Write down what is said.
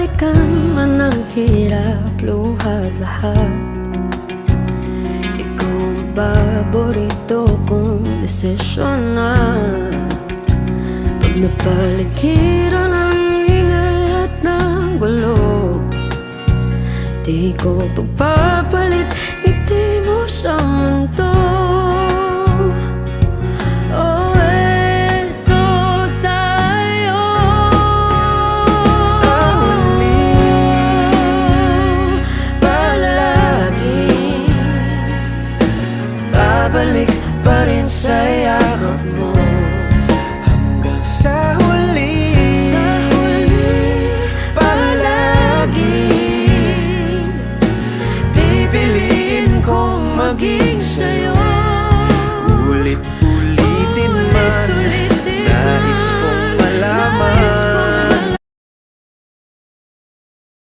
balikan man ang hirap, luhat lahat. Ikaw ang paborito kong desisyon na. Pag napaligiran ang ingay at ng gulo, di ko